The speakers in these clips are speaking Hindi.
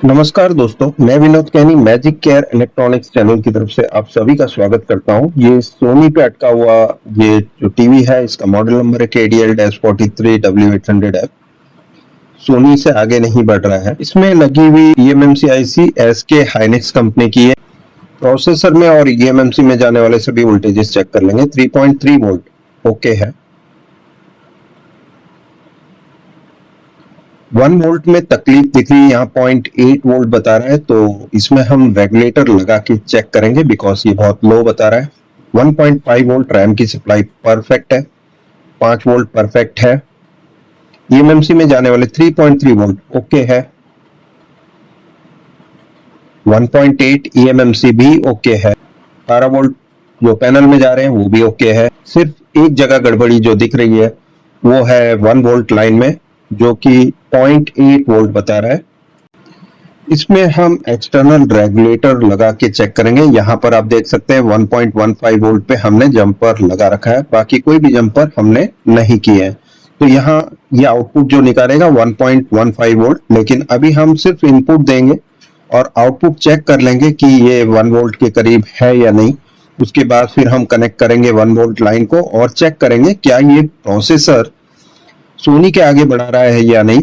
नमस्कार दोस्तों, मैं विनोद कैनी मैजिक केयर इलेक्ट्रॉनिक्स चैनल की तरफ से आप सभी का स्वागत करता हूं। ये सोनी पे अटका हुआ ये जो टीवी है, इसका मॉडल नंबर है KDL-43W800F। सोनी से आगे नहीं बढ़ रहा है। इसमें लगी हुई eMMC IC SK Hynix company की है। प्रोसेसर में और eMMC में जाने वाले सभी वोल्टेजेस चेक कर लेंगे। 3.3 वोल्ट ओके है। 1 वोल्ट में तकलीफ दिख रही है, यहाँ 0.8 वोल्ट बता रहा है, तो इसमें हम रेगुलेटर लगा के चेक करेंगे बिकॉज ये बहुत लो बता रहा है। 1.5 वोल्ट रैम की सप्लाई परफेक्ट है, 5 वोल्ट परफेक्ट है। ईएमएमसी में जाने वाले 3.3 वोल्ट ओके है, 1.8 ईएमएमसी भी ओके है, 12 वोल्ट जो पैनल में जा रहे हैं वो भी ओके है। सिर्फ एक जगह गड़बड़ी जो दिख रही है वो है 1 वोल्ट लाइन में, जो कि 0.8 वोल्ट बता रहा है। इसमें हम एक्सटर्नल रेगुलेटर लगा के चेक करेंगे। यहाँ पर आप देख सकते हैं 1.15 वोल्ट पे हमने जंपर लगा रखा है, बाकी कोई भी जंपर हमने नहीं किए हैं। तो यहाँ ये आउटपुट जो निकालेगा 1.15 वोल्ट, लेकिन अभी हम सिर्फ इनपुट देंगे और आउटपुट चेक कर लेंगे कि ये 1 वोल्ट के करीब है या नहीं। उसके बाद फिर हम कनेक्ट करेंगे 1 वोल्ट लाइन को और चेक करेंगे क्या ये प्रोसेसर सोनी के आगे बढ़ा रहा है या नहीं।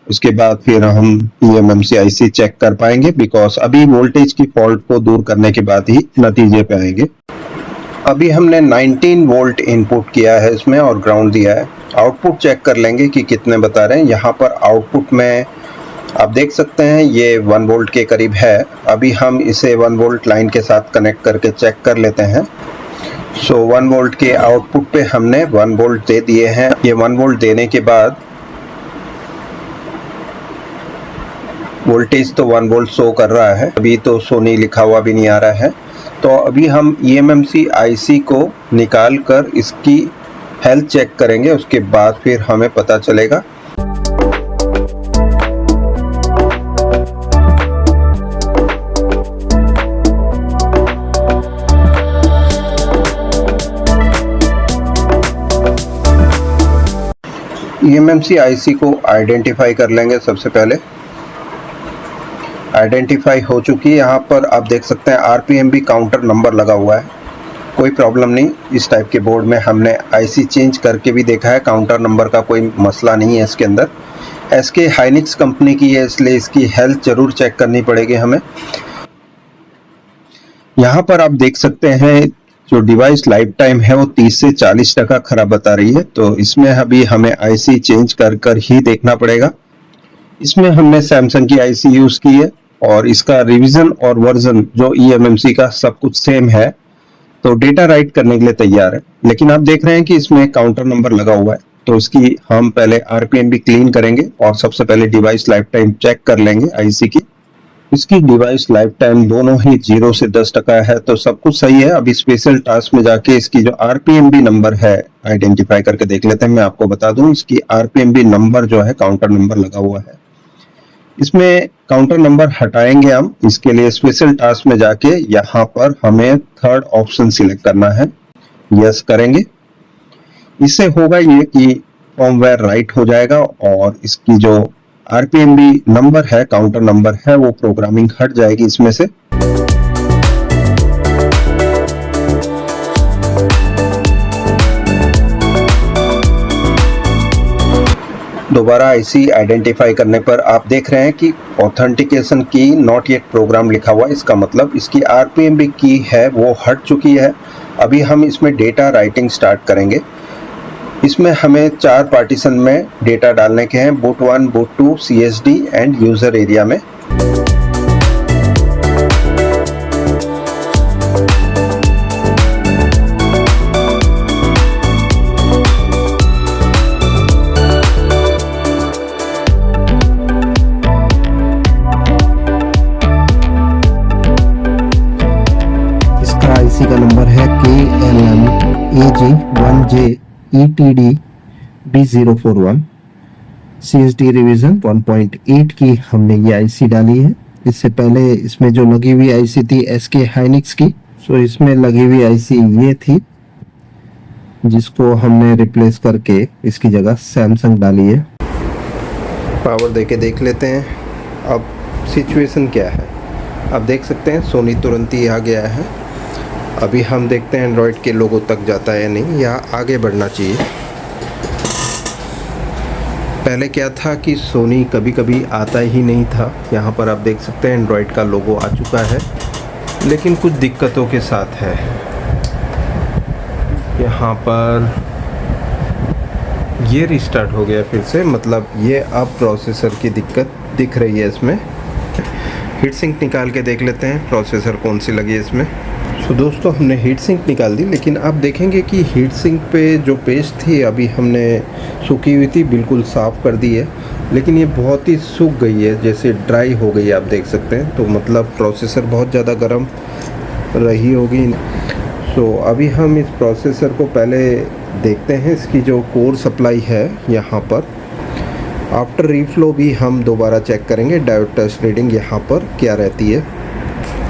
उसके बाद फिर हम eMMC IC चेक कर पाएंगे बिकॉज अभी वोल्टेज की फॉल्ट को दूर करने के बाद ही नतीजे पे आएंगे। अभी हमने 19 वोल्ट इनपुट किया है इसमें और ग्राउंड दिया है। आउटपुट चेक कर लेंगे कि कितने बता रहे हैं। यहाँ पर आउटपुट में आप देख सकते हैं ये 1 वोल्ट के करीब है। अभी हम इसे 1 वोल्ट लाइन के साथ कनेक्ट करके चेक कर लेते हैं। सो 1 वोल्ट के आउटपुट पे हमने 1 वोल्ट दे दिए हैं। ये 1 वोल्ट देने के बाद वोल्टेज तो 1 वोल्ट शो कर रहा है, अभी तो सोनी लिखा हुआ भी नहीं आ रहा है। तो अभी हम eMMC IC को निकाल कर इसकी हेल्थ चेक करेंगे, उसके बाद फिर हमें पता चलेगा। eMMC IC को आइडेंटिफाई कर लेंगे। सबसे पहले आइडेंटिफाई हो चुकी है। यहाँ पर आप देख सकते हैं RPMB काउंटर नंबर लगा हुआ है, कोई प्रॉब्लम नहीं। इस टाइप के बोर्ड में हमने IC चेंज करके भी देखा है, काउंटर नंबर का कोई मसला नहीं है इसके अंदर। SK हाइनिक्स कंपनी की है, इसलिए इसकी हेल्थ जरूर चेक करनी पड़ेगी हमें। यहाँ पर आप देख सकते हैं जो डिवाइस लाइफ टाइम है वो 30 से 40% खराब बता रही है, तो इसमें अभी हमें IC चेंज कर ही देखना पड़ेगा। इसमें हमने सैमसंग की IC यूज की है और इसका रिवीजन और वर्जन जो eMMC का सब कुछ सेम है, तो डेटा राइट करने के लिए तैयार है। लेकिन आप देख रहे हैं कि इसमें काउंटर नंबर लगा हुआ है, तो इसकी हम पहले RPMB क्लीन करेंगे और सबसे पहले डिवाइस लाइफ टाइम चेक कर लेंगे IC की। इसकी डिवाइस लाइफ टाइम दोनों ही 0 से 10% है, तो सब कुछ सही है। अभी स्पेशल टास्क में जाके इसकी जो RPMB नंबर है आइडेंटिफाई करके देख लेते हैं। मैं आपको बता दूं इसकी RPMB नंबर जो है काउंटर नंबर लगा हुआ है, इसमें काउंटर नंबर हटाएंगे हम। इसके लिए स्पेशल टास्क में जाके यहाँ पर हमें थर्ड ऑप्शन सिलेक्ट करना है, यस करेंगे। इससे होगा ये कि फर्मवेयर राइट हो जाएगा और इसकी जो RPMB नंबर है, काउंटर नंबर है, वो प्रोग्रामिंग हट जाएगी इसमें से। दोबारा IC आइडेंटिफाई करने पर आप देख रहे हैं कि ऑथेंटिकेशन की नॉट येट प्रोग्राम लिखा हुआ है। इसका मतलब इसकी RPMB की है वो हट चुकी है। अभी हम इसमें डेटा राइटिंग स्टार्ट करेंगे। इसमें हमें 4 पार्टीशन में डेटा डालने के हैं, boot 1, boot 2, CSD and user area में। IC का नंबर है KLM-AG1J-ETD-B041। CSD रिवीजन 1.8 की हमने ये IC डाली है। इससे पहले इसमें जो लगी हुई IC थी SK हाइनिक्स की, सो इसमें लगी हुई IC ये थी, जिसको हमने रिप्लेस करके इसकी जगह सैमसंग डाली है। पावर देके देख लेते हैं। अब सिचुएशन क्या है। आप देख सकते हैं सोनी तुरंत ही आ गया है। अभी हम देखते हैं एंड्रॉयड के लोगों तक जाता है या नहीं, या आगे बढ़ना चाहिए। पहले क्या था कि सोनी कभी कभी आता ही नहीं था। यहाँ पर आप देख सकते हैं एंड्रॉयड का लोगो आ चुका है, लेकिन कुछ दिक्कतों के साथ है। यहाँ पर ये रिस्टार्ट हो गया फिर से, मतलब ये अब प्रोसेसर की दिक्कत दिख रही है इसमें। हीट सिंक निकाल के देख लेते हैं प्रोसेसर कौन सी लगी है इसमें। तो दोस्तों हमने हीट सिंक निकाल दी, लेकिन आप देखेंगे कि हीट सिंक पे जो पेस्ट थी अभी हमने सूखी हुई थी, बिल्कुल साफ़ कर दी है, लेकिन ये बहुत ही सूख गई है, जैसे ड्राई हो गई है। आप देख सकते हैं, तो मतलब प्रोसेसर बहुत ज़्यादा गर्म रही होगी। तो अभी हम इस प्रोसेसर को पहले देखते हैं, इसकी जो कोर सप्लाई है यहाँ पर। आफ्टर रीफ्लो भी हम दोबारा चेक करेंगे डायोड टेस्ट रीडिंग यहाँ पर क्या रहती है।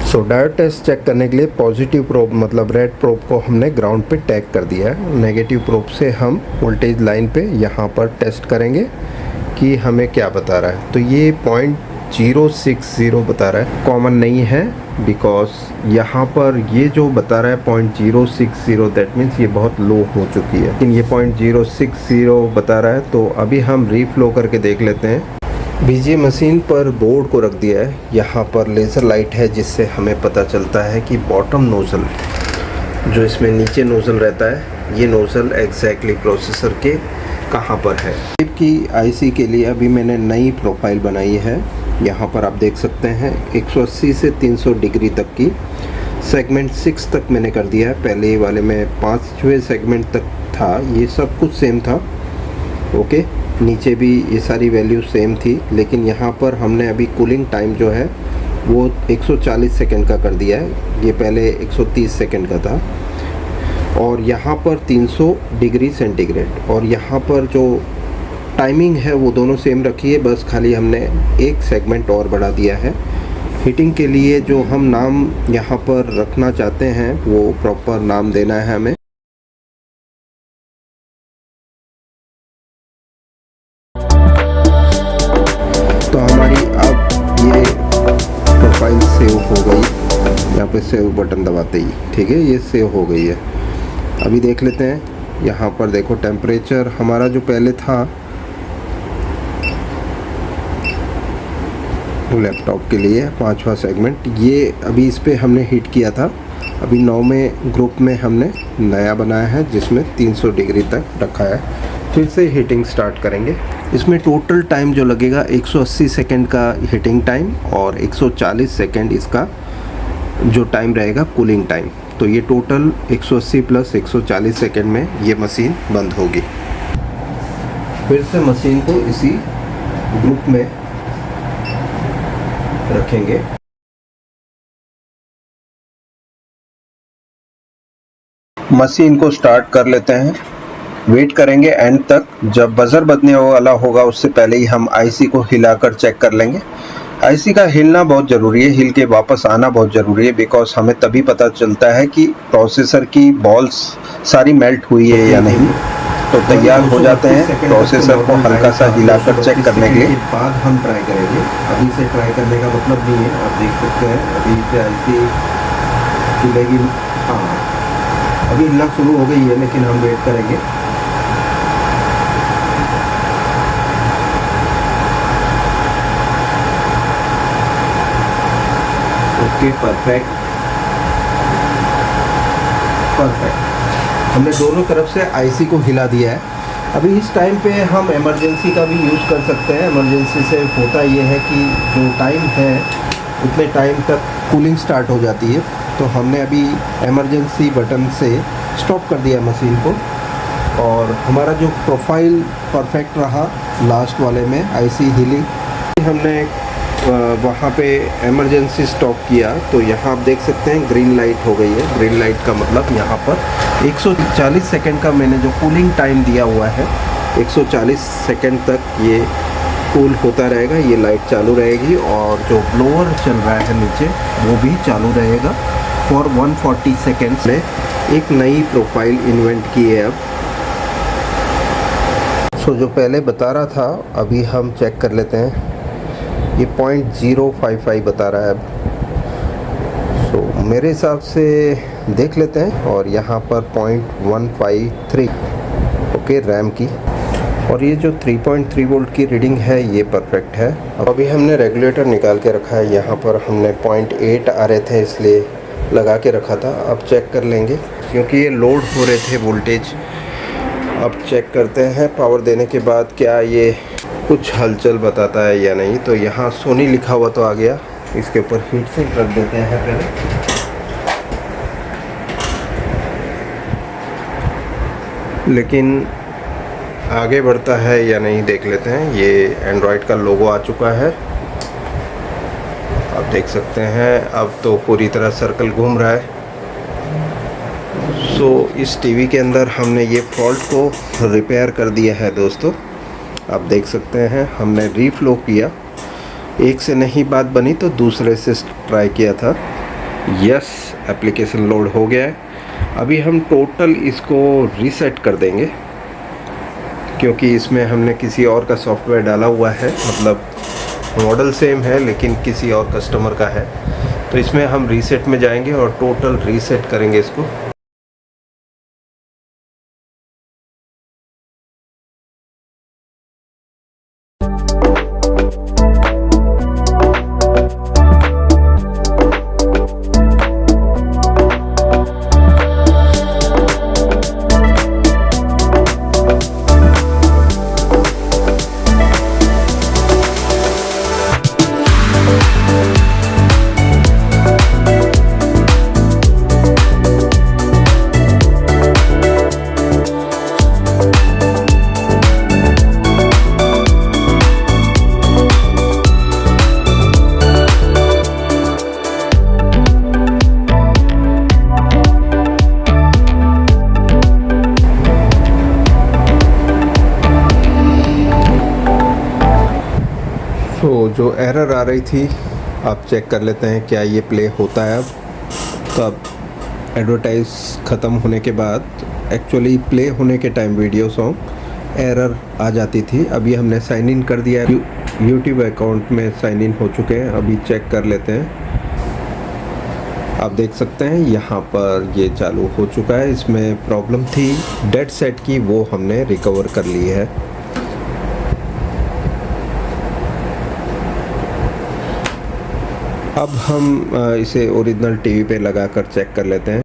सो डायोड टेस्ट चेक करने के लिए पॉजिटिव प्रोब मतलब रेड प्रोब को हमने ग्राउंड पे टैग कर दिया है। नेगेटिव प्रोब से हम वोल्टेज लाइन पे यहाँ पर टेस्ट करेंगे कि हमें क्या बता रहा है। तो ये 0.060 बता रहा है, कॉमन नहीं है, बिकॉज यहाँ पर ये जो बता रहा है 0.060, दैट मीन्स ये बहुत लो हो चुकी है, लेकिन ये 0.060 बता रहा है। तो अभी हम रीफ्लो करके देख लेते हैं। बीजे मशीन पर बोर्ड को रख दिया है, यहाँ पर लेज़र लाइट है जिससे हमें पता चलता है कि बॉटम नोज़ल जो इसमें नीचे नोज़ल रहता है, ये नोज़ल एग्जैक्टली प्रोसेसर के कहाँ पर है। चिप की आईसी के लिए अभी मैंने नई प्रोफाइल बनाई है। यहाँ पर आप देख सकते हैं 180 से 300 डिग्री तक की सेगमेंट 6 तक मैंने कर दिया है। पहले वाले में 5वें सेगमेंट तक था, ये सब कुछ सेम था। ओके, नीचे भी ये सारी वैल्यू सेम थी, लेकिन यहाँ पर हमने अभी कूलिंग टाइम जो है वो 140 सेकंड का कर दिया है। ये पहले 130 सेकंड का था। और यहाँ पर 300 डिग्री सेंटीग्रेड, और यहाँ पर जो टाइमिंग है वो दोनों सेम रखी है, बस खाली हमने एक सेगमेंट और बढ़ा दिया है। हीटिंग के लिए जो हम नाम यहाँ पर रखना चाहते हैं वो प्रॉपर नाम देना है हमें। तो हमारी अब ये प्रोफाइल सेव हो गई, यहाँ पे सेव बटन दबाते ही, ठीक है, ये सेव हो गई है। अभी देख लेते हैं, यहाँ पर देखो टेम्परेचर हमारा जो पहले था लैपटॉप के लिए 5वां सेगमेंट, ये अभी इस पे हमने हीट किया था। अभी 9वें ग्रुप में हमने नया बनाया है जिसमें 300 डिग्री तक रखा है। फिर से हीटिंग स्टार्ट करेंगे। इसमें टोटल टाइम जो लगेगा 180 सेकंड का हीटिंग टाइम और 140 सेकंड इसका जो टाइम रहेगा कूलिंग टाइम। तो ये टोटल 180 प्लस 140 सेकंड में ये मशीन बंद होगी। फिर से मशीन को इसी ग्रुप में रखेंगे। मशीन को स्टार्ट कर लेते हैं, वेट करेंगे एंड तक। जब बजर बजने वाला होगा उससे पहले ही हम आईसी को हिलाकर चेक कर लेंगे। आईसी का हिलना बहुत ज़रूरी है, हिल के वापस आना बहुत ज़रूरी है, बिकॉज हमें तभी पता चलता है कि प्रोसेसर की बॉल्स सारी मेल्ट हुई है या नहीं। तो तैयार हो जाते हैं प्रोसेसर को हल्का सा हिलाकर चेक करने के लिए। बाद हम ट्राई करेंगे, अभी से ट्राई करने का मतलब नहीं है। आप देख सकते हैं अभी से आईसी हिलेगी, हाँ अभी हिलना शुरू हो गई है, लेकिन हम वेट करेंगे। Okay, perfect. हमने दोनों तरफ से आईसी को हिला दिया है। अभी इस टाइम पे हम इमरजेंसी का भी यूज़ कर सकते हैं। इमरजेंसी से होता ये है कि जो टाइम है उतने टाइम तक कूलिंग स्टार्ट हो जाती है। तो हमने अभी इमरजेंसी बटन से स्टॉप कर दिया मशीन को, और हमारा जो प्रोफाइल परफेक्ट रहा लास्ट वाले में आईसी हिली। हमने वहाँ पे इमरजेंसी स्टॉप किया तो यहाँ आप देख सकते हैं ग्रीन लाइट हो गई है। ग्रीन लाइट का मतलब यहाँ पर 140 सेकंड का मैंने जो कूलिंग टाइम दिया हुआ है, 140 सेकंड तक ये कूल होता रहेगा, ये लाइट चालू रहेगी, और जो ब्लोअर चल रहा है नीचे वो भी चालू रहेगा फॉर 140 सेकेंड्स में। एक नई प्रोफाइल इन्वेंट की है अब। सो जो पहले बता रहा था अभी हम चेक कर लेते हैं। ये 0.055 बता रहा है अब। सो मेरे हिसाब से देख लेते हैं। और यहाँ पर 0.153 ओके रैम की। और ये जो 3.3 वोल्ट की रीडिंग है ये परफेक्ट है। अभी हमने रेगुलेटर निकाल के रखा है। यहाँ पर हमने 0.8 आ रहे थे इसलिए लगा के रखा था। अब चेक कर लेंगे क्योंकि ये लोड हो रहे थे वोल्टेज। अब चेक करते हैं पावर देने के बाद क्या ये कुछ हलचल बताता है या नहीं। तो यहाँ सोनी लिखा हुआ तो आ गया। इसके ऊपर हीट सिंक रख देते हैं पहले। लेकिन आगे बढ़ता है या नहीं देख लेते हैं। ये एंड्रॉयड का लोगो आ चुका है, आप देख सकते हैं। अब तो पूरी तरह सर्कल घूम रहा है। सो इस टीवी के अंदर हमने ये फॉल्ट को रिपेयर कर दिया है दोस्तों। आप देख सकते हैं हमने रीफ्लो किया, एक से नहीं बात बनी तो दूसरे से ट्राई किया था। यस, एप्लीकेशन लोड हो गया है। अभी हम टोटल इसको रीसेट कर देंगे क्योंकि इसमें हमने किसी और का सॉफ्टवेयर डाला हुआ है। मतलब मॉडल सेम है लेकिन किसी और कस्टमर का है। तो इसमें हम रीसेट में जाएंगे और टोटल रीसेट करेंगे इसको। तो जो एरर आ रही थी आप चेक कर लेते हैं क्या ये प्ले होता है अब। तो अब एडवर्टाइज ख़त्म होने के बाद एक्चुअली प्ले होने के टाइम वीडियो सॉन्ग एरर आ जाती थी। अभी हमने साइन इन कर दिया है, यूट्यूब अकाउंट में साइन इन हो चुके हैं। अभी चेक कर लेते हैं। आप देख सकते हैं यहाँ पर ये चालू हो चुका है। इसमें प्रॉब्लम थी डेड सेट की, वो हमने रिकवर कर ली है। अब हम इसे ओरिजिनल टीवी पे लगाकर चेक कर लेते हैं।